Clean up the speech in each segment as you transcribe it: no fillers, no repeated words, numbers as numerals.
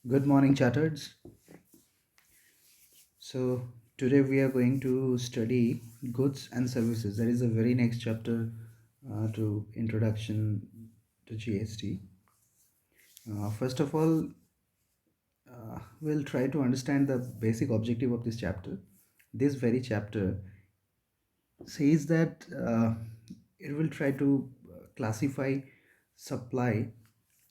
Good morning, chattards. So, today we are going to study goods and services. That is the very next chapter to introduction to GST. First of all, we'll try to understand the basic objective of this chapter. This very chapter says that it will try to classify supply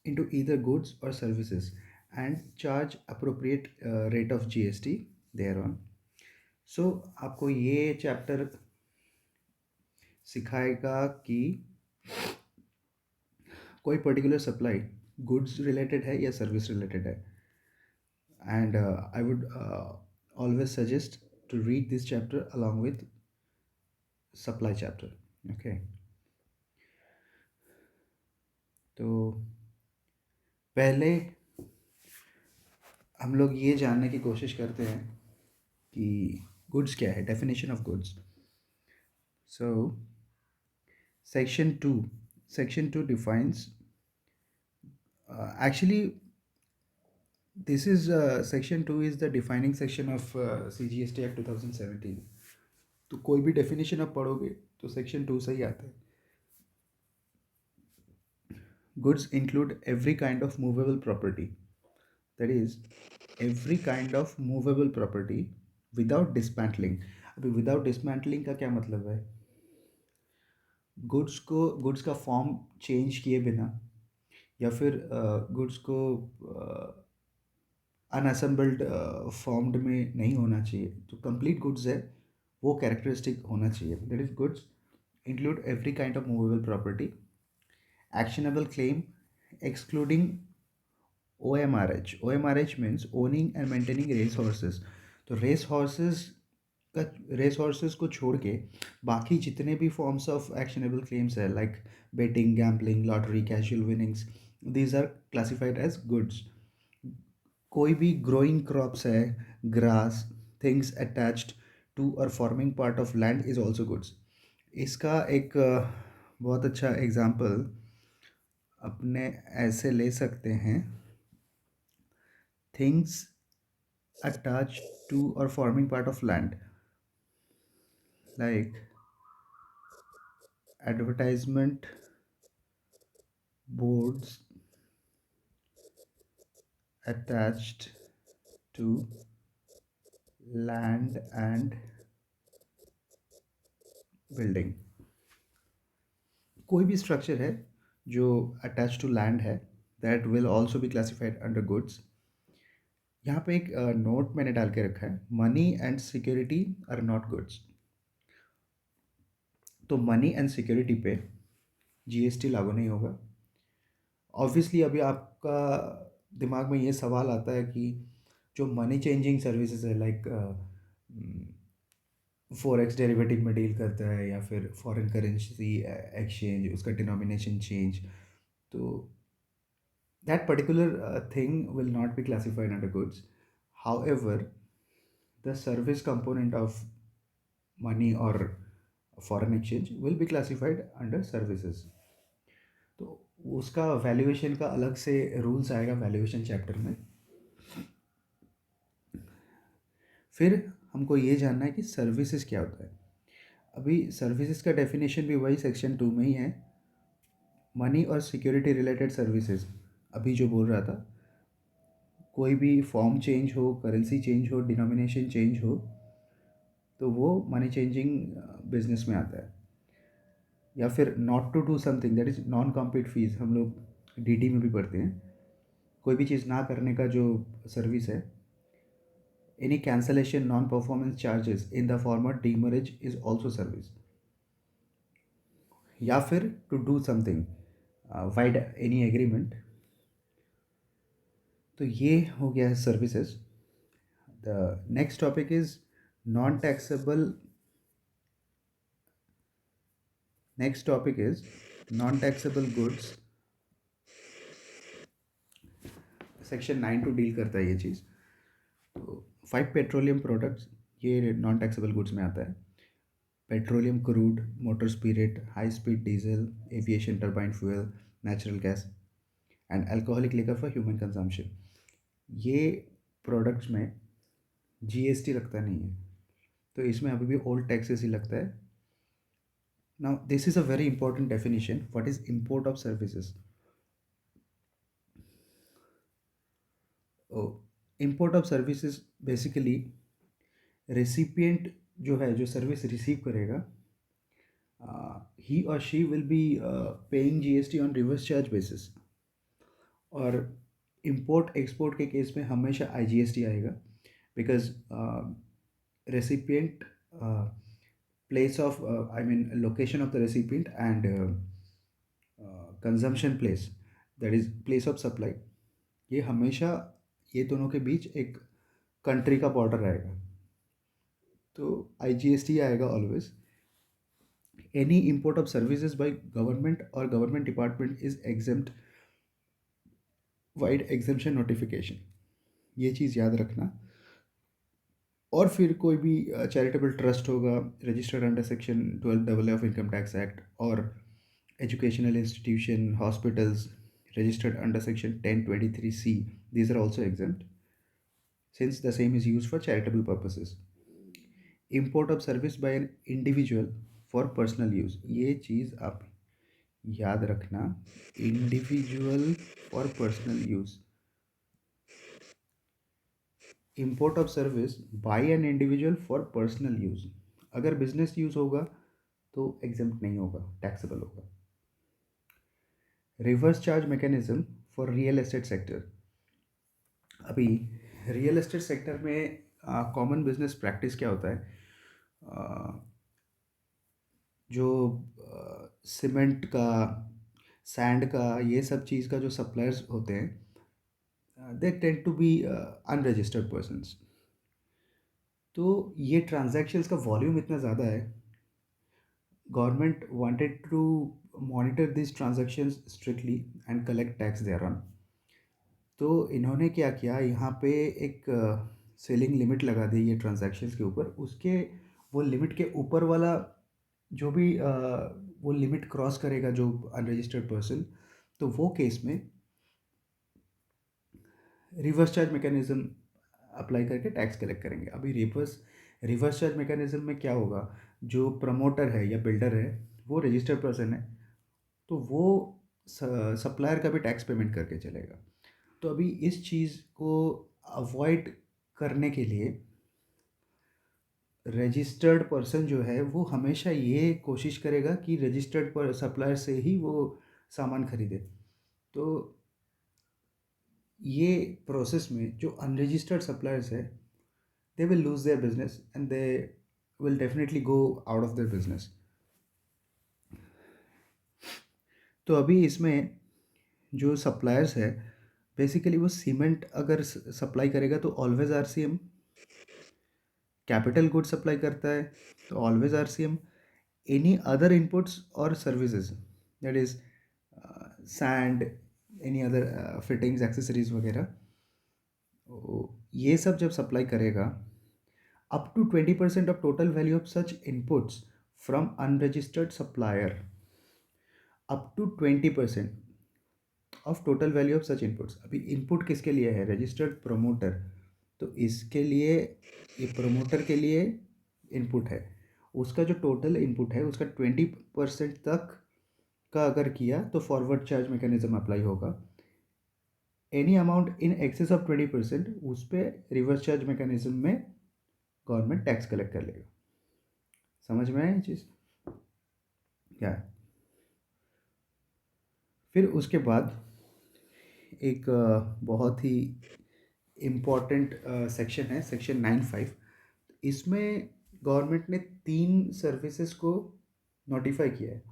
into either goods or services and charge appropriate rate of GST thereon. सो आपको ये chapter सिखाएगा कि कोई particular supply goods related है या service related है and I would always suggest to read this chapter along with supply chapter okay तो पहले हम लोग ये जानने की कोशिश करते हैं कि गुड्स क्या है definition of goods so section 2 defines actually this is section 2 is the defining section of CGST Act 2017. तो कोई भी डेफिनेशन आप पढ़ोगे तो सेक्शन 2 से ही आता है. Goods include every kind of movable property, that is every kind of movable property without dismantling. अभी विदाउट डिसमेंटलिंग का क्या मतलब है? गुड्स का फॉर्म चेंज किए बिना या फिर गुड्स को अनअसेंबल्ड फॉर्म्ड में नहीं होना चाहिए. तो कंप्लीट गुड्स है वो कैरेक्टरिस्टिक होना चाहिए. That is goods include every kind of movable property. Actionable claim excluding OMRH means owning and maintaining race horses. तो रेस हॉर्सेस को छोड़ के बाकी जितने भी फॉर्म्स ऑफ एक्शनेबल क्लेम्स है like betting, gambling, lottery, casual winnings, these are classified as goods. कोई भी ग्रोइंग क्रॉप्स है, ग्रास, थिंग्स अटैच्ड टू और forming part of land is also goods. इसका एक बहुत अच्छा एग्जाम्पल अपने ऐसे ले सकते हैं. थिंग्स अटैच टू और forming part of land like advertisement boards attached to land and building. कोई भी स्ट्रक्चर है जो अटैच टू लैंड है that will also be classified under goods. यहाँ पे एक नोट मैंने डाल के रखा है, money and security are not goods. तो मनी एंड सिक्योरिटी पे जीएसटी लागू नहीं होगा. ऑब्वियसली अभी आपका दिमाग में ये सवाल आता है कि जो मनी चेंजिंग सर्विसेज है लाइक फॉरेक्स डेरिवेटिव में डील करता है या फिर फॉरेन करेंसी एक्सचेंज, उसका डिनोमिनेशन चेंज, तो that particular thing will not be classified under goods. However the service component of money और foreign exchange will be classified under services. तो उसका वैल्यूएशन का अलग से रूल्स आएगा वैल्यूएशन चैप्टर में. फिर हमको ये जानना है कि सर्विसेज क्या होता है. अभी सर्विसेज का डेफिनेशन भी वही सेक्शन 2 में ही है, मनी और सिक्योरिटी रिलेटेड सर्विसेज. अभी जो बोल रहा था, कोई भी फॉर्म चेंज हो, करेंसी चेंज हो, डिनोमिनेशन चेंज हो, तो वो मनी चेंजिंग बिजनेस में आता है. या फिर not to do something, that is non compete fees, हम लोग डीडी में भी पढ़ते हैं. कोई भी चीज़ ना करने का जो सर्विस है, any cancellation non-performance charges in the form of demurrage is also service. या फिर to do something void any agreement. तो ये हो गया है services. The next topic is non taxable. Next topic is non taxable goods. Section 9 two deal करता है ये चीज़. तो 5 पेट्रोलियम प्रोडक्ट्स ये नॉन टैक्सेबल गुड्स में आता है. Petroleum crude, motor spirit, high speed diesel, aviation turbine fuel, natural gas, and alcoholic liquor for human consumption. ये प्रोडक्ट्स में जीएसटी लगता नहीं है, तो इसमें अभी भी ओल्ड टैक्सेस ही लगता है. Now this is a very important definition. What is import of services? Import of services basically recipient जो है, जो सर्विस रिसीव करेगा, he or she will be paying GST on reverse charge basis. और import export के case में हमेशा IGST आएगा, because recipient place of I mean location of the recipient and consumption place, that is place of supply, ये हमेशा ये दोनों के बीच एक कंट्री का बॉर्डर रहेगा, तो IGST आएगा always. Any import of services by government or government department is exempt vide exemption notification, ये चीज़ याद रखना. और फिर कोई भी चैरिटेबल ट्रस्ट होगा registered under section 12 of income tax act, और educational institution, hospitals registered under section 1023C, these are also exempt since the same is used for charitable purposes. Import of service by an individual for personal use, ये चीज़ आप याद रखना. Individual for personal use. Import of service by an individual for personal use, अगर business use होगा तो exempt नहीं होगा, taxable होगा. Reverse charge mechanism for real estate sector. अभी रियल एस्टेट सेक्टर में कॉमन बिजनेस प्रैक्टिस क्या होता है? जो सीमेंट का, सैंड का, ये सब चीज़ का जो सप्लायर्स होते हैं, they tend to be unregistered persons. तो ये ट्रांजैक्शंस का वॉल्यूम इतना ज़्यादा है, government wanted to monitor this transactions strictly and collect tax thereon. तो इन्होंने क्या किया, यहाँ पे एक सेलिंग लिमिट लगा दी ये ट्रांजैक्शंस के ऊपर. उसके वो लिमिट के ऊपर वाला जो भी वो लिमिट क्रॉस करेगा जो अनरजिस्टर्ड पर्सन, तो वो केस में रिवर्स चार्ज मैकेनिज्म अप्लाई करके टैक्स कलेक्ट करेंगे. अभी रिवर्स चार्ज मैकेनिज्म में क्या होगा, जो प्रमोटर है या बिल्डर है वो रजिस्टर्ड पर्सन है, तो वो सप्लायर का भी टैक्स पेमेंट करके चलेगा. तो अभी इस चीज़ को अवॉइड करने के लिए रजिस्टर्ड पर्सन जो है वो हमेशा ये कोशिश करेगा कि रजिस्टर्ड पर सप्लायर से ही वो सामान खरीदे. तो ये प्रोसेस में जो अनरजिस्टर्ड सप्लायर्स है, they will lose their business and they will definitely go out of their business. तो अभी इसमें जो सप्लायर्स है, बेसिकली वो सीमेंट अगर सप्लाई करेगा तो always RCM, capital good supply करता है तो always RCM, any other inputs और services, that is sand, any other fittings, accessories वगैरह, ये सब जब सप्लाई करेगा, up to 20% of total value of such inputs from unregistered supplier, up to 20% of total value of such inputs. अभी input किसके लिए है? Registered promoter. तो इसके लिए, ये प्रमोटर के लिए इनपुट है, उसका जो टोटल इनपुट है उसका 20% तक का अगर किया तो फॉरवर्ड चार्ज मैकेनिज्म अप्लाई होगा. Any amount in excess of 20% उस पर रिवर्स चार्ज मैकेनिज्म में गवर्नमेंट टैक्स कलेक्ट कर लेगा. समझ में आया ये चीज़ क्या है? फिर उसके बाद एक बहुत ही इम्पॉर्टेंट सेक्शन है, सेक्शन 9(5). इसमें गवर्नमेंट ने 3 सर्विसेज को नोटिफाई किया है.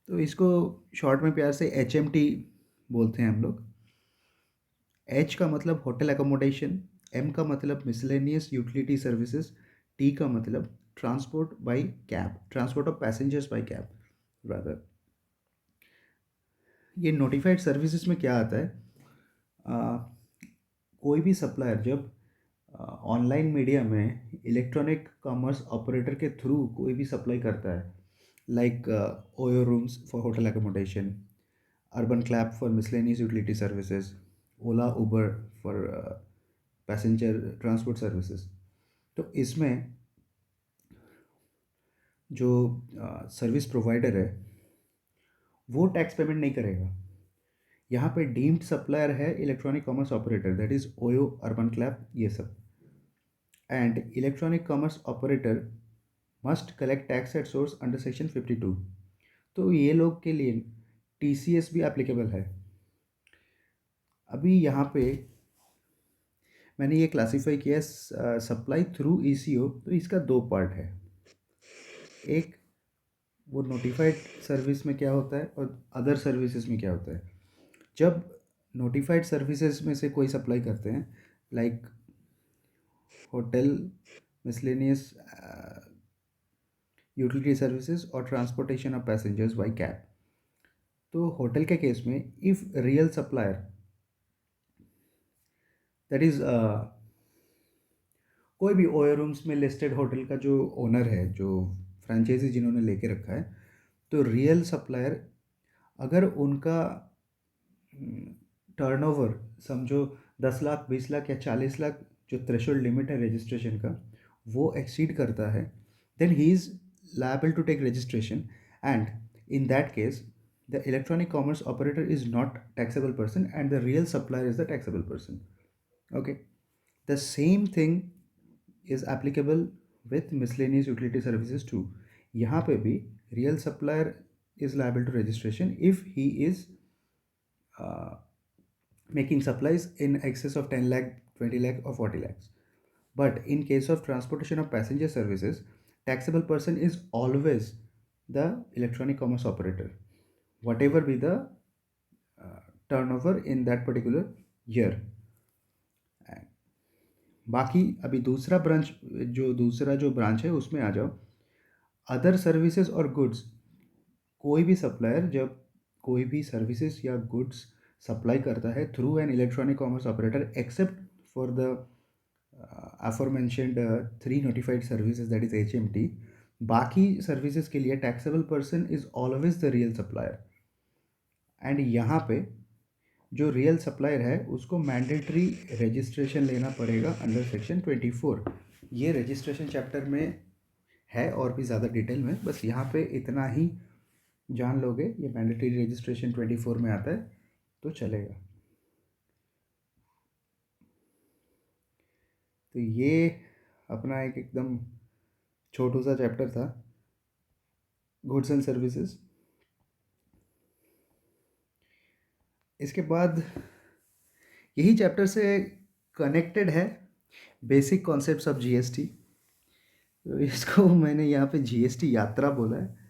तो इसको शॉर्ट में प्यार से HMT बोलते हैं हम लोग. H का मतलब होटल एकोमोडेशन, M का मतलब मिसलेनियस यूटिलिटी सर्विसेज, T का मतलब transport by cab, transport of passengers by cab rather. ये नोटिफाइड सर्विसेज में क्या आता है, कोई भी सप्लायर जब ऑनलाइन मीडिया में इलेक्ट्रॉनिक कॉमर्स ऑपरेटर के थ्रू कोई भी सप्लाई करता है, like OYO rooms for hotel accommodation, urban clap for miscellaneous utility services, Ola Uber for passenger transport services. तो इसमें जो सर्विस प्रोवाइडर है वो टैक्स पेमेंट नहीं करेगा। यहाँ पे डीम्ड सप्लायर है electronic commerce operator, that is OYO, urban clap, ये सब। And electronic commerce operator must collect tax at source under section 52। तो ये लोग के लिए टीसीएस भी एप्लीकेबल है। अभी यहाँ पे मैंने ये क्लासीफाई किया सप्लाई थ्रू ईसीओ, तो इसका दो पार्ट है। एक वो नोटिफाइड सर्विस में क्या होता है और अदर सर्विसेज में क्या होता है। जब नोटिफाइड सर्विसेज में से कोई सप्लाई करते हैं, like hotel, miscellaneous utility services और transportation of passengers by cab, तो होटल के केस में if real supplier, that is कोई भी ओयो रूम्स में लिस्टेड होटल का जो ओनर है, जो फ्रेंचाइजी जिन्होंने लेके रखा है, तो रियल सप्लायर अगर उनका टर्नओवर समझो 10 लाख, 20 लाख या 40 लाख, जो थ्रेशोल्ड लिमिट है रजिस्ट्रेशन का, वो एक्सीड करता है, then he is liable to take registration, and in that case the electronic commerce operator is not taxable person and the real supplier is the taxable person. Okay, the same thing is applicable with miscellaneous utility services too. यहाँ पे भी real supplier is liable to registration if he is uh, making supplies in excess of 10 lakh, 20 lakh or 40 lakhs. But in case of transportation of passenger services, taxable person is always the electronic commerce operator, whatever be the turnover in that particular year. बाकी अभी दूसरा जो branch है उसमें आ जाओ, other services और goods. कोई भी सप्लायर जब कोई भी सर्विसेज या गुड्स सप्लाई करता है through an electronic commerce operator, except for the aforementioned 3 notified services, that is HMT, बाकी सर्विसेज के लिए taxable person is always the real supplier. And यहाँ पे जो रियल सप्लायर है उसको मैंडेटरी रजिस्ट्रेशन लेना पड़ेगा अंडर सेक्शन 24। ये रजिस्ट्रेशन चैप्टर में है और भी ज़्यादा डिटेल में, बस यहाँ पे इतना ही जान लोगे, ये मैंडेटरी रजिस्ट्रेशन 24 में आता है तो चलेगा। तो ये अपना एक एकदम छोटू सा चैप्टर था, गुड्स एंड सर्विसेज। इसके बाद यही चैप्टर से कनेक्टेड है बेसिक कॉन्सेप्ट्स ऑफ जीएसटी। तो इसको मैंने यहाँ पे जीएसटी यात्रा बोला है।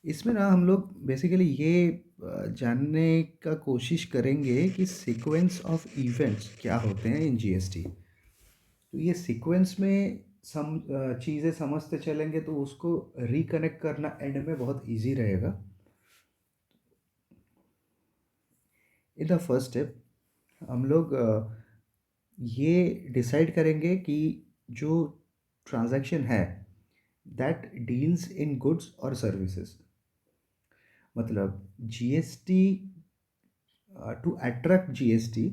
इसमें ना हम लोग बेसिकली ये जानने का कोशिश करेंगे कि सीक्वेंस ऑफ इवेंट्स क्या होते हैं इन जीएसटी। तो ये सीक्वेंस में चीज़ें समझते चलेंगे तो उसको रिकनेक्ट करना एंड में बहुत इजी रहेगा। इन द फर्स्ट स्टेप हम लोग ये डिसाइड करेंगे कि जो ट्रांजैक्शन है दैट डील्स इन गुड्स और सर्विसेज, मतलब GST, to attract GST,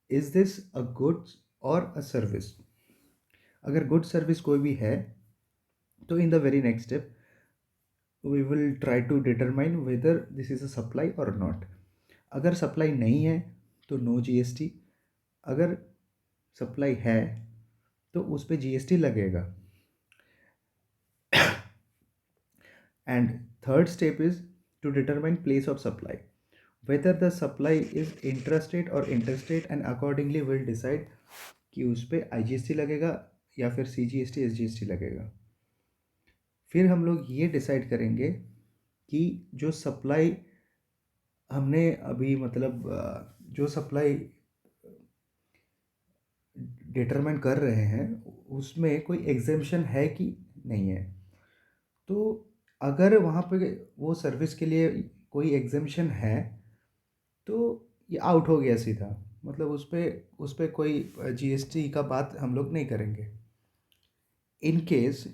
is this a goods और अ सर्विस। अगर गुड सर्विस कोई भी है तो in the very next step we will try to determine whether this is a supply और not. अगर सप्लाई नहीं है तो नो जीएसटी, अगर सप्लाई है तो उस पर जीएसटी लगेगा। And third step is to determine place of supply, whether the supply is intrastate और interstate, and accordingly will decide कि उस पर आईजीएसटी लगेगा या फिर सीजीएसटी एसजीएसटी लगेगा। फिर हम लोग ये डिसाइड करेंगे कि जो सप्लाई हमने अभी मतलब जो सप्लाई डिटरमाइन कर रहे हैं उसमें कोई एग्जेम्पशन है कि नहीं है। तो अगर वहाँ पे वो सर्विस के लिए कोई एग्जेम्पशन है तो ये आउट हो गया सीधा, मतलब उस पर कोई जीएसटी का बात हम लोग नहीं करेंगे। In case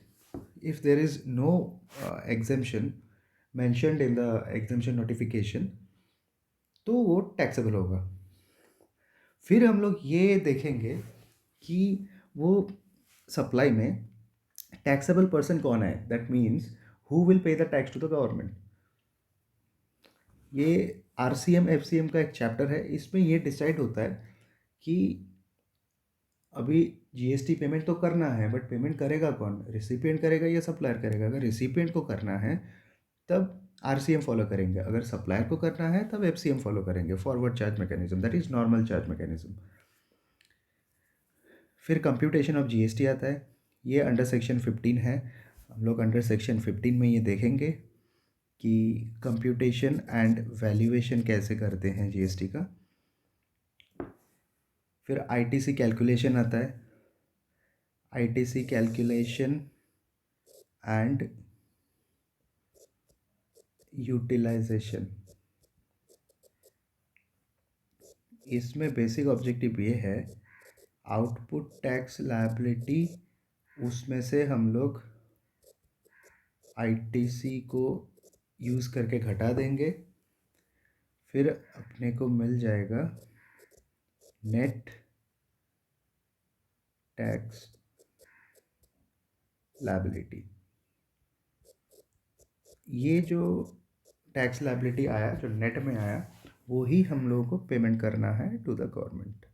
if there is no exemption, mentioned in the exemption notification, तो वो टैक्सेबल होगा। फिर हम लोग ये देखेंगे कि वो सप्लाई में टैक्सेबल पर्सन कौन है, that means who will pay the tax to the government. ये आरसीएम एफसीएम का एक चैप्टर है, इसमें ये डिसाइड होता है कि अभी जीएसटी पेमेंट तो करना है, बट पेमेंट करेगा कौन, रिसिपिएंट करेगा या सप्लायर करेगा। अगर रिसिपिएंट को करना है तब आरसीएम फॉलो करेंगे, अगर सप्लायर को करना है तब एफसीएम फॉलो करेंगे, forward charge mechanism, that is normal charge mechanism. फिर कंप्यूटेशन ऑफ जीएसटी आता है, ये अंडर सेक्शन 15 है। हम लोग अंडर सेक्शन 15 में ये देखेंगे कि कंप्यूटेशन एंड वैल्यूएशन कैसे करते हैं जीएसटी का। फिर आईटीसी कैलकुलेशन आता है, आईटीसी कैलकुलेशन एंड यूटिलाइजेशन। इसमें बेसिक ऑब्जेक्टिव ये है, आउटपुट टैक्स लायबिलिटी, उसमें से हम लोग आईटीसी को यूज़ करके घटा देंगे, फिर अपने को मिल जाएगा नेट टैक्स लायबिलिटी। ये जो टैक्स लायबिलिटी आया, जो नेट में आया, वो ही हम लोगों को पेमेंट करना है टू द गवर्नमेंट।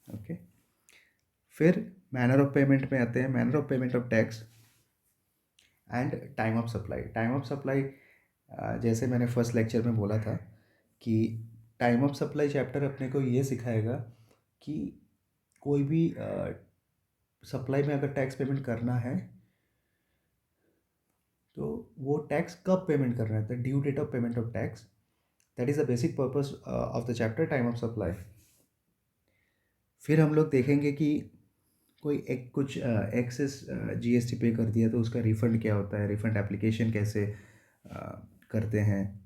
ओके, फिर मैनर ऑफ पेमेंट में आते हैं, manner of payment of tax and time of supply. Time of supply, जैसे मैंने फर्स्ट लेक्चर में बोला था कि टाइम ऑफ सप्लाई चैप्टर अपने को ये सिखाएगा कि कोई भी सप्लाई में अगर टैक्स पेमेंट करना है तो वो टैक्स कब पेमेंट करना है, the due date of payment of tax, that is the basic purpose of the chapter time of supply. फिर हम लोग देखेंगे कि कोई एक कुछ एक्सेस जीएसटी पे कर दिया तो उसका रिफ़ंड क्या होता है, रिफ़ंड एप्लीकेशन कैसे करते हैं।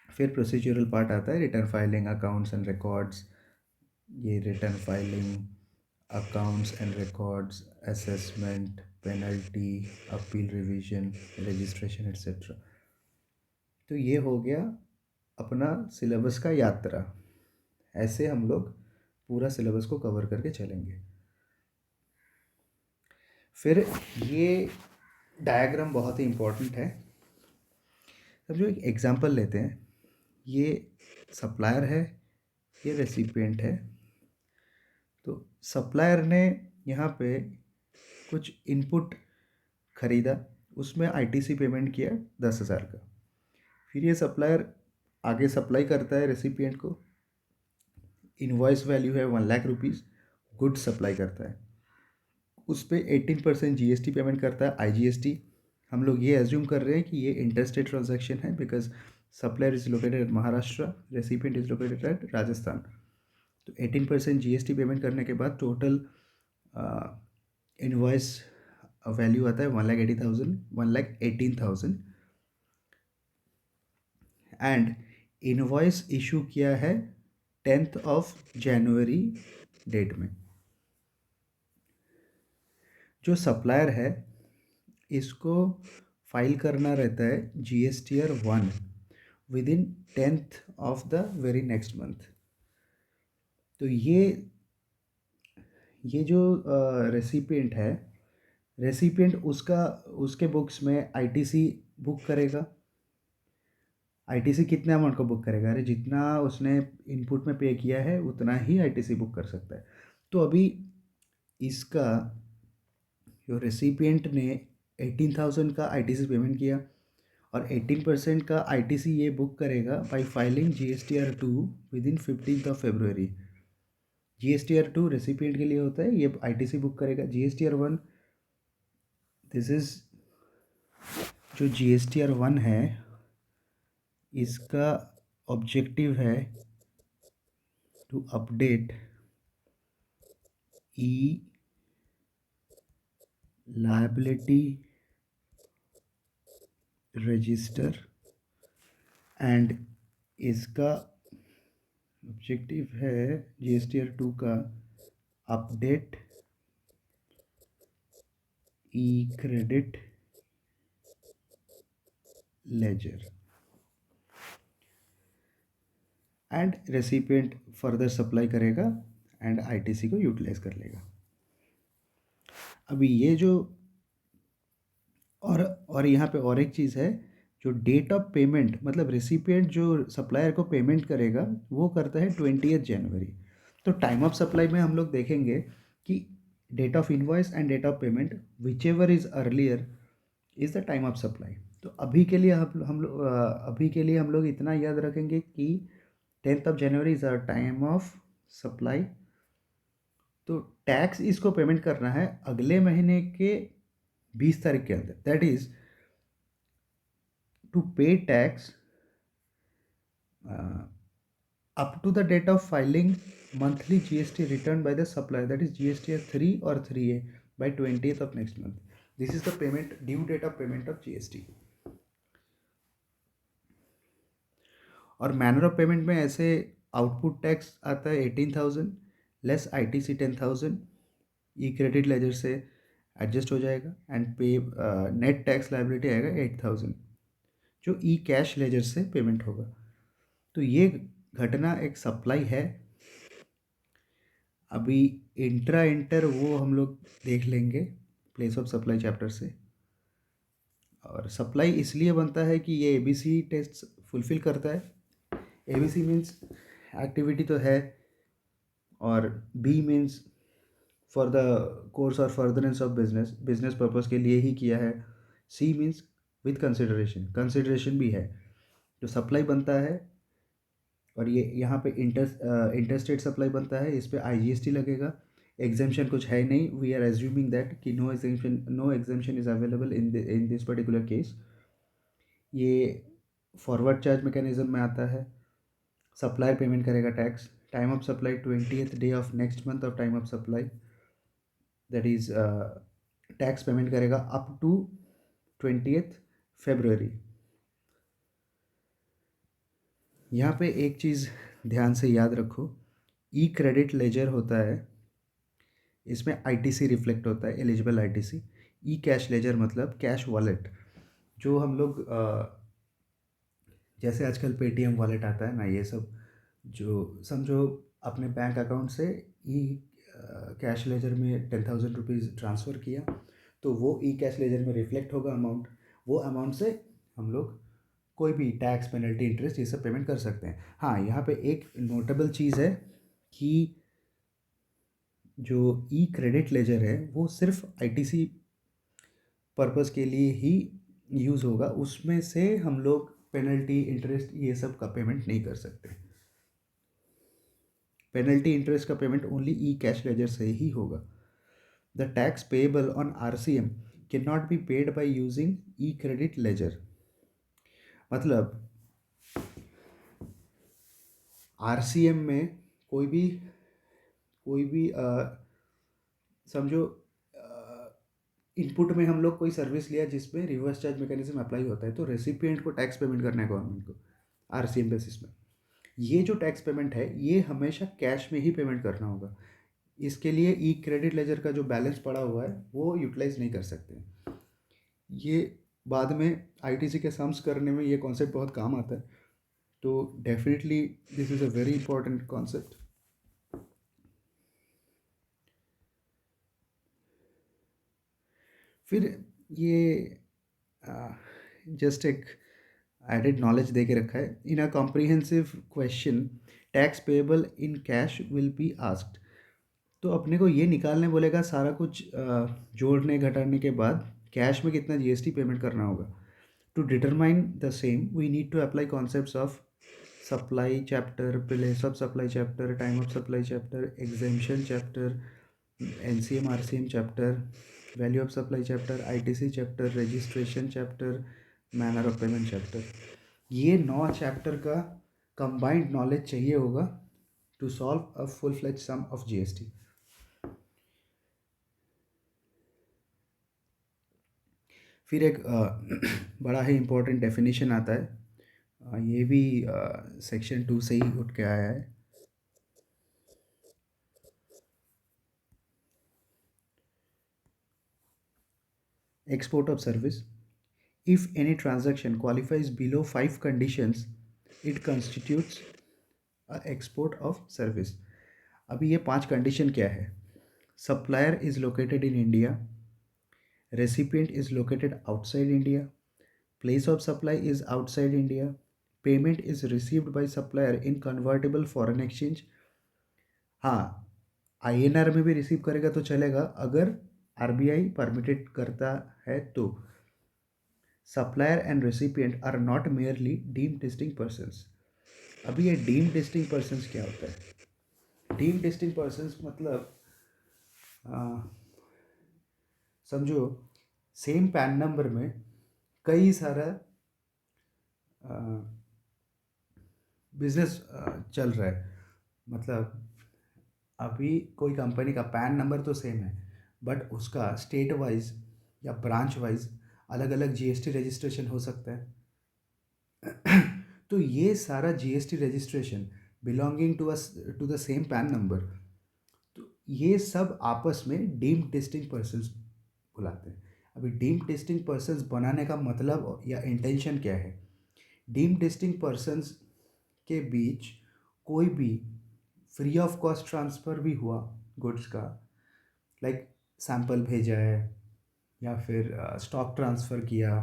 फिर प्रोसीजरल पार्ट आता है, return filing, accounts and records. ये return filing, accounts and records, assessment, penalty, appeal, revision, registration etcetera. तो ये हो गया अपना सिलेबस का यात्रा। ऐसे हम लोग पूरा सिलेबस को कवर करके चलेंगे। फिर ये डायग्राम बहुत ही इम्पोर्टेंट है। अब जो एक एग्जांपल लेते हैं, ये सप्लायर है, ये रेसिपिएंट है। तो सप्लायर ने यहाँ पे कुछ इनपुट खरीदा, उसमें आईटीसी पेमेंट किया 10,000 का। फिर ये सप्लायर आगे सप्लाई करता है रेसिपिएंट को, इनवॉइस वैल्यू है 1,00,000 रुपीज़, गुड्स सप्लाई करता है, उस पर 18% जीएसटी पेमेंट करता है, आईजीएसटी। हम लोग ये एज्यूम कर रहे हैं कि ये इंटरस्टेट ट्रांजैक्शन है, because supplier is located at Maharashtra, recipient is located at Rajasthan. तो 18% जीएसटी पेमेंट करने के बाद टोटल इनवॉइस वैल्यू आता है 1,80,000, 1,18,000। एंड इनवॉइस इशू किया है 10 जनवरी डेट में। जो सप्लायर है इसको फाइल करना रहता है GSTR 1 with in 10th of the very next month. तो ये जो रेसिपिएंट है, रेसिपिएंट उसका उसके बुक्स में आईटीसी बुक करेगा। आईटीसी कितने अमाउंट को बुक करेगा, अरे जितना उसने इनपुट में पे किया है उतना ही आईटीसी बुक कर सकता है। तो अभी इसका जो रेसिपिएंट ने 18,000 का आईटीसी पेमेंट किया और 18% का आईटीसी ये बुक करेगा by filing GSTR 2 within 15 February. GSTR 2 recipient के लिए होता है, ये आईटीसी बुक करेगा। जीएसटीआर 1, दिस इज जो जीएसटीआर 1 है, इसका ऑब्जेक्टिव है टू update e liability register and इसका ऑब्जेक्टिव है जीएसटीआर 2 का update e credit ledger and recipient further supply करेगा एंड आईटीसी को यूटिलाइज कर लेगा। अभी ये जो और यहाँ पे और एक चीज़ है, जो डेट ऑफ पेमेंट मतलब रेसिपिएंट जो सप्लायर को पेमेंट करेगा वो करता है 20 जनवरी। तो टाइम ऑफ सप्लाई में हम लोग देखेंगे कि date of invoice and date of payment whichever is earlier is the time of supply. तो अभी के लिए हम लोग अभी के लिए हम लोग इतना याद रखेंगे कि 10 January is our time of supply. तो टैक्स इसको पेमेंट करना है अगले महीने के 20 तारीख के अंदर, that is to pay tax up to the date of filing monthly GST return by the supplier, that is GST 3 or 3A by 20th of next month. This is the payment due date of payment of GST. और manner of payment में ऐसे output tax आता है 18,000 less ITC 10,000, ई credit laser से adjust हो जाएगा and पे net tax liability आएगा 8,000 जो ई कैश लेजर से पेमेंट होगा। तो ये घटना एक सप्लाई है। अभी इंट्रा इंटर वो हम लोग देख लेंगे प्लेस ऑफ सप्लाई चैप्टर से। और सप्लाई इसलिए बनता है कि ये ABC टेस्ट फुलफिल करता है। ABC मीन्स एक्टिविटी तो है, और B means for the course और फर्दरेंस ऑफ बिजनेस पर्पस के लिए ही किया है। C मीन्स विथ कंसिडरेशन भी है। जो सप्लाई बनता है और ये यहाँ पे इंटरस्टेट सप्लाई बनता है, इस पर IGST लगेगा। एग्जामेशन कुछ है नहीं, वी आर एज्यूमिंग दैट कि no exemption is available in this particular case. ये फॉरवर्ड चार्ज मैकेनिज्म में आता है। सप्लायर पेमेंट करेगा tax. Time of supply 20th day of next month of time of supply, that is tax payment करेगा up to 20th February। यहाँ पे एक चीज़ ध्यान से याद रखो, ई क्रेडिट लेजर होता है, इसमें ITC रिफ्लेक्ट होता है, एलिजिबल ITC। ई कैश लेजर मतलब कैश वॉलेट, जो हम लोग जैसे आजकल पेटीएम वॉलेट आता है ना, ये सब जो समझो अपने बैंक अकाउंट से ई कैश लेजर में 10,000 रुपीज़ ट्रांसफ़र किया, तो वो ई कैश लेजर में रिफ्लेक्ट होगा अमाउंट। वो अमाउंट से हम लोग कोई भी टैक्स पेनल्टी इंटरेस्ट ये सब पेमेंट कर सकते हैं। हाँ, यहाँ पे एक नोटेबल चीज़ है कि जो ई क्रेडिट लेजर है वो सिर्फ ITC पर्पस के लिए ही यूज़ होगा, उसमें से हम लोग पेनल्टी इंटरेस्ट ये सब का पेमेंट नहीं कर सकते। पेनल्टी इंटरेस्ट का payment only E cash laser से ही होगा। The tax payable on RCM can not be paid by using E credit laser. मतलब RCM में कोई भी समझो इनपुट में हम लोग कोई सर्विस लिया जिसमें रिवर्स चार्ज मैकेनिज्म अप्लाई होता है, तो रेसिपिएंट को टैक्स पेमेंट करना है गवर्नमेंट को RCM बेसिस में। ये जो टैक्स पेमेंट है ये हमेशा कैश में ही पेमेंट करना होगा। इसके लिए ई क्रेडिट लेजर का जो बैलेंस पड़ा हुआ है वो यूटिलाइज नहीं कर सकते। ये बाद में ITC के सम्स करने में ये कॉन्सेप्ट बहुत काम आता है। तो definitely this is a very important concept. फिर ये जस्ट एक एडेड नॉलेज दे के रखा है, in a comprehensive question tax payable in cash will be asked. तो अपने को ये निकालने बोलेगा सारा कुछ जोड़ने घटाने के बाद कैश में कितना GST पेमेंट करना होगा। To determine the same we need to apply concepts of supply chapter, place of supply chapter, time of supply chapter, exemption chapter, NCM RCM chapter, value of supply chapter, ITC chapter, registration chapter, manner of payment chapter. ये 9 chapter का combined knowledge चाहिए होगा to solve a full fledge sum of GST। फिर एक बड़ा ही important definition आता है, ये भी सेक्शन 2 से ही उठ के आया है। Export of service. If any transaction qualifies below 5 conditions, it constitutes a export of service. अभी ये 5 कंडीशन क्या है? Supplier is located in India, recipient is located outside India, place of supply is outside India, payment is received by supplier in convertible foreign exchange. हाँ, INR में भी receive करेगा तो चलेगा अगर RBI परमिटेड करता है तो. Supplier and recipient are not merely deemed distinct persons. अभी ये डीम्ड डिस्टिंक्ट पर्सन्स क्या होता है? डीम्ड डिस्टिंक्ट पर्सन्स मतलब समझो सेम पैन नंबर में कई सारा बिजनेस चल रहा है. मतलब अभी कोई कंपनी का पैन नंबर तो सेम है बट उसका स्टेट वाइज या ब्रांच वाइज अलग अलग जीएसटी रजिस्ट्रेशन हो सकता है. तो ये सारा GST registration belonging to the same PAN number, तो ये सब आपस में डीम्ड डिस्टिंक्ट पर्सन्स बुलाते हैं. अभी डीम्ड डिस्टिंक्ट पर्सन्स बनाने का मतलब या इंटेंशन क्या है? डीम्ड डिस्टिंक्ट पर्सन्स के बीच कोई भी फ्री ऑफ कॉस्ट ट्रांसफ़र भी हुआ गुड्स का, लाइक सैंपल भेजा है या फिर स्टॉक ट्रांसफ़र किया,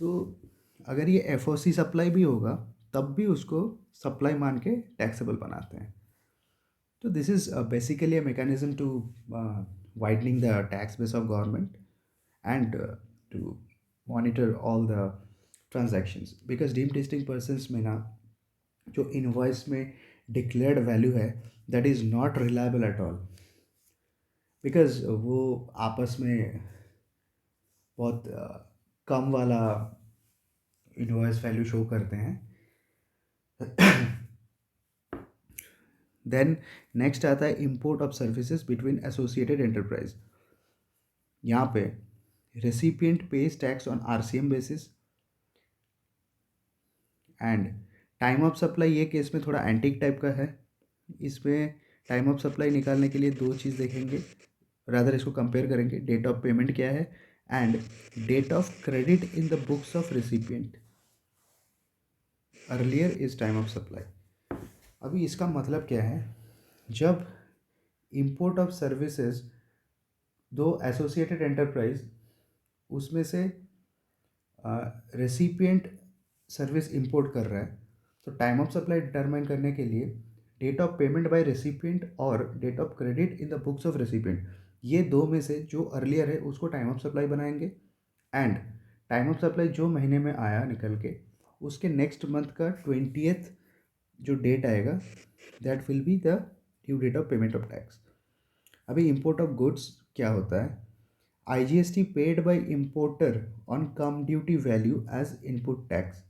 तो अगर ये एफओसी सप्लाई भी होगा तब भी उसको सप्लाई मान के टैक्सेबल बनाते हैं. तो this is basically a mechanism to widening the tax base of government and to monitor all the transactions. Because deemed distinct persons में ना जो इनवॉइस में डिक्लेयर्ड वैल्यू है that is not reliable at all, because वो आपस में बहुत कम वाला इनवॉइस वैल्यू शो करते हैं. देन नेक्स्ट आता है import of services between associated enterprise. यहाँ पे recipient page tax on RCM basis and time of supply. ये केस में थोड़ा एंटिक टाइप का है. इसमें टाइम ऑफ सप्लाई निकालने के लिए दो चीज़ देखेंगे, रादर इसको कंपेयर करेंगे. डेट ऑफ पेमेंट क्या है and date of credit in the books of recipient. Earlier is time of supply. अभी इसका मतलब क्या है? जब इंपोर्ट ऑफ सर्विसेज दो एसोसिएटेड एंटरप्राइज उसमें से रेसिपिएंट सर्विस इंपोर्ट कर रहा है तो टाइम ऑफ सप्लाई डिटरमाइन करने के लिए date of payment by recipient और date of credit in the books of recipient, ये दो में से जो अर्लियर है उसको टाइम ऑफ सप्लाई बनाएंगे एंड टाइम ऑफ सप्लाई जो महीने में आया निकल के उसके नेक्स्ट मंथ का 20th जो डेट आएगा that will be the due date of payment of tax. अभी इंपोर्ट ऑफ गुड्स क्या होता है? IGST paid by importer on cum duty value as input tax.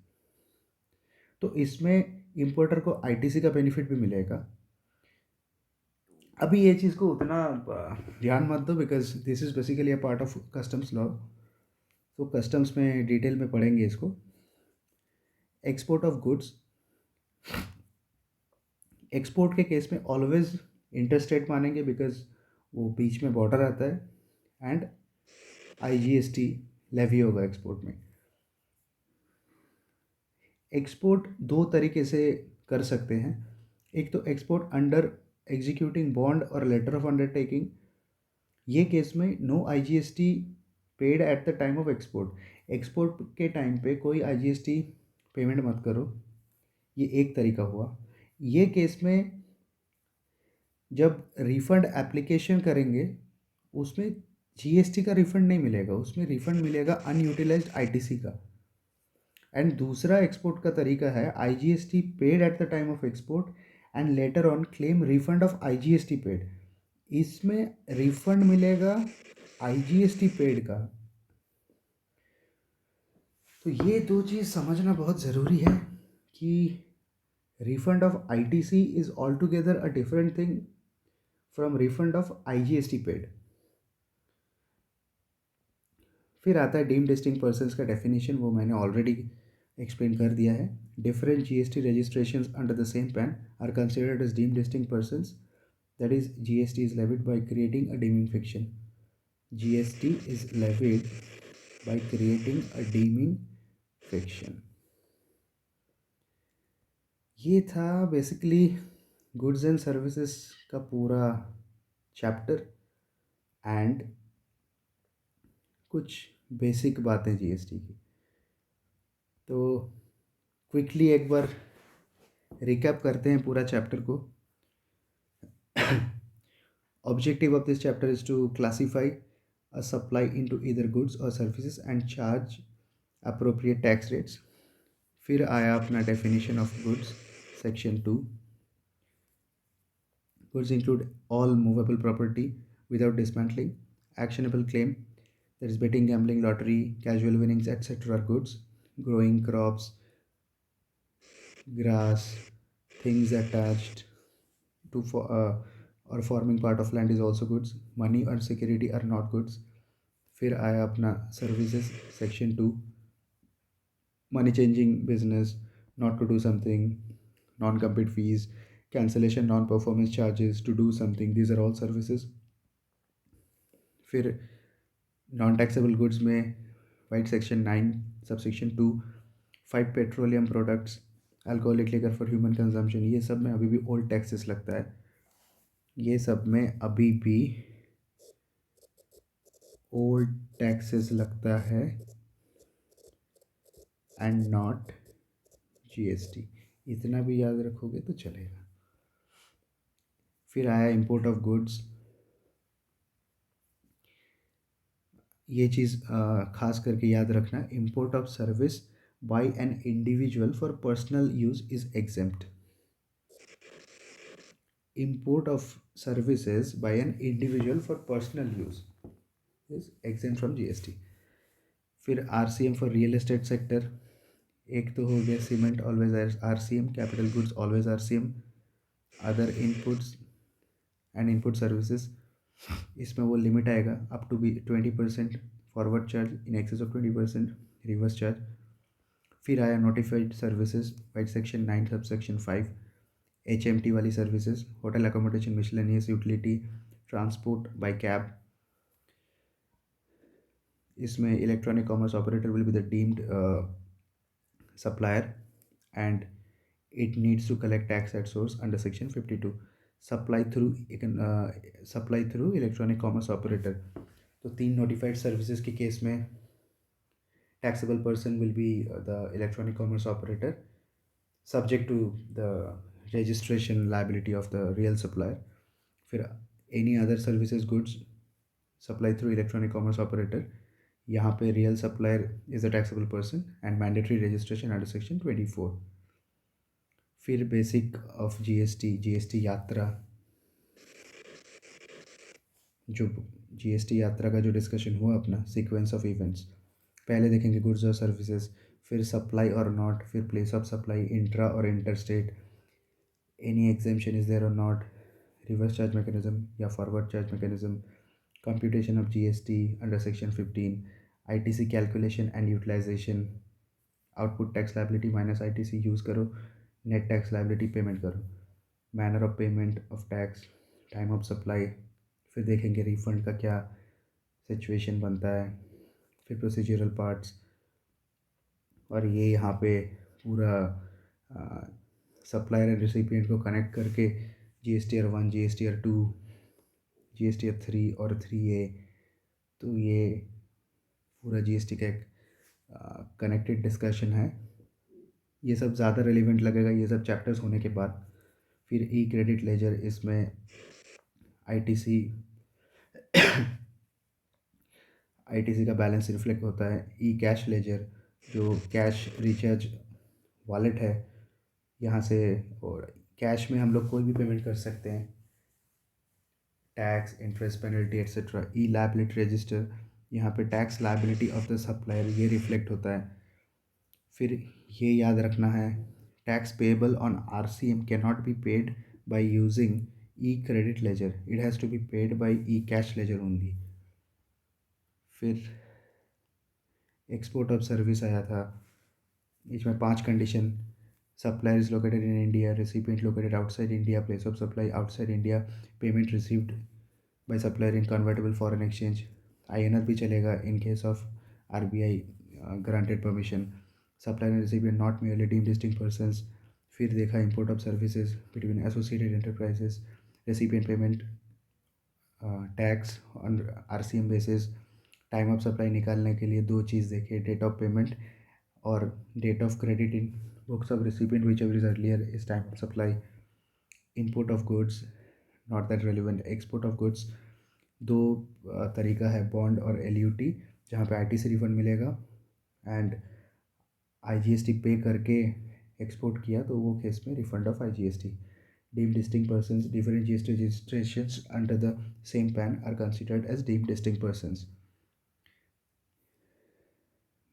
तो इसमें इंपोर्टर को ITC का बेनिफिट भी मिलेगा. अभी ये चीज़ को उतना ध्यान मत दो because this is basically a part of customs law. तो कस्टम्स में डिटेल में पढ़ेंगे इसको. Export of goods. एक्सपोर्ट के केस में ऑलवेज इंटरस्टेट मानेंगे बिकॉज वो बीच में बॉर्डर आता है एंड IGST लेवी होगा एक्सपोर्ट में. एक्सपोर्ट दो तरीके से कर सकते हैं. एक तो एक्सपोर्ट अंडर एग्जीक्यूटिंग बॉन्ड और लेटर ऑफ अंडरटेकिंग. ये केस में no IGST paid at the time of export. Export के टाइम पे कोई IGST पेमेंट मत करो, ये एक तरीका हुआ. ये केस में जब रिफ़ंड एप्लीकेशन करेंगे उसमें GST का रिफ़ंड नहीं मिलेगा, उसमें रिफ़ंड मिलेगा अनयूटिलाइज्ड ITC का. एंड दूसरा एक्सपोर्ट का तरीका है IGST paid at the time of export and later on claim refund of IGST paid. इसमें रिफंड मिलेगा IGST पेड का. तो ये दो चीज़ समझना बहुत ज़रूरी है कि refund of ITC is all together a different thing from refund of IGST paid. फिर आता है डीम्ड डिस्टिंक्ट पर्सन्स का डेफिनेशन, वो मैंने ऑलरेडी एक्सप्लेन कर दिया है. Different GST registrations under the same PAN are considered as deemed distinct persons. That is, GST is levied by creating a deeming fiction. GST is levied by creating a deeming fiction. ये था basically goods and services का पूरा chapter and कुछ basic बातें GST की। तो quickly एक बार recap करते हैं पूरा चैप्टर को। Objective of this chapter is to classify a supply into either goods or services and charge appropriate tax rates. फिर आया अपना definition of goods, section 2. Goods include all movable property without dismantling. Actionable claim, that is betting, gambling, lottery, casual winnings, etc. are goods. Growing crops, grass, things attached to or forming part of land is also goods. Money or security are not goods. फिर आया अपना services section 2, money changing business, not to do something, non compete fees, cancellation, non performance charges, to do something, these are all services. फिर non taxable goods में वाइट section 9 subsection 2, 5 petroleum products, alcoholic liquor for human consumption, ये सब में अभी भी old taxes लगता है। ये सब में अभी भी ओल्ड टैक्सेस लगता है एंड नॉट जीएसटी। इतना भी याद रखोगे तो चलेगा। फिर आया इंपोर्ट ऑफ गुड्स। ये चीज़ खास करके याद रखना, import of service by an individual for personal use is exempt. Import of services by an individual for personal use is exempt from GST. फिर RCM for real estate sector, एक तो हो गया cement always RCM, capital goods always RCM, other inputs and input services, इसमें वो limit आएगा up to be 20% forward charge, in excess of 20% reverse charge. फिर आया notified services white section 9 sub section 5, HMT वाली services, hotel accommodation, miscellaneous, utility, transport by cab. इसमें electronic commerce operator will be the deemed supplier and it needs to collect tax at source under section 52. supply through supply through electronic commerce operator, तो 3 notified services के case में taxable person will be the electronic commerce operator subject to the registration liability of the real supplier. फिर any other services goods supply through electronic commerce operator, यहाँ पे real supplier is a taxable person and mandatory registration under section 24. फिर basic of GST यात्रा, जो GST यात्रा का जो discussion हुआ अपना सीक्वेंस ऑफ इवेंट्स, पहले देखेंगे गुड्स और सर्विसेज, फिर सप्लाई और नॉट, फिर प्लेस ऑफ सप्लाई, इंट्रा और inter state, any exemption is there और नॉट, रिवर्स चार्ज मैकेनिज्म या forward charge mechanism, computation of GST under section 15, ITC calculation and utilisation, output tax liability minus ITC use करो, net tax liability payment करो, manner of payment of tax, time of supply, फिर देखेंगे refund का क्या situation बनता है, फिर procedural parts, और ये यहाँ पे पूरा सप्लायर एंड रिसिपिएंट को कनेक्ट करके जीएसटीआर 1, जीएसटीआर 2, जीएसटीआर 3 और 3A, तो ये पूरा जीएसटी का एक कनेक्टेड डिस्कशन है। ये सब ज़्यादा रेलिवेंट लगेगा ये सब चैप्टर्स होने के बाद। फिर ई क्रेडिट लेजर, इसमें आईटीसी आईटीसी का बैलेंस रिफ्लेक्ट होता है। ई कैश लेजर, जो कैश रिचार्ज वॉलेट है, यहाँ से और कैश में हम लोग कोई भी पेमेंट कर सकते हैं, tax, interest, penalty etcetera. E liability register, यहाँ पे tax liability of the supplier ये रिफ्लेक्ट होता है। फिर ये याद रखना है, tax payable on RCM can not be paid by using E credit ledger, it has to be paid by E cash ledger only. फिर एक्सपोर्ट ऑफ सर्विस आया था, इसमें 5 condition, supplier is located in India, recipient located outside India, place of supply outside India, payment received by supplier in convertible foreign exchange, INR भी चलेगा in case of RBI granted permission. Supplier and recipient not merely deemed distinct persons. फिर देखा import of services between associated enterprises, recipient payment tax on RCM basis, time of supply निकालने के लिए दो चीज़ देखे, डेट ऑफ पेमेंट और date of credit in books of recipient whichever is earlier is time of supply, input of goods not that relevant, export of goods दो तरीका है, बॉन्ड और LUT, जहाँ पे IT से रिफंड मिलेगा and IGST पे करके एक्सपोर्ट किया तो वो केस में refund of IGST. Deemed distinct persons, different GST registrations under the same PAN are considered as deemed distinct persons.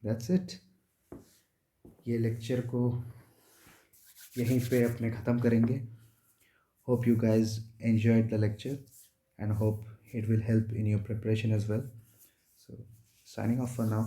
That's it. ये लेक्चर को यहीं पे अपने ख़त्म करेंगे. Hope you guys enjoyed the lecture and hope it will help in your preparation as well. So signing off for now.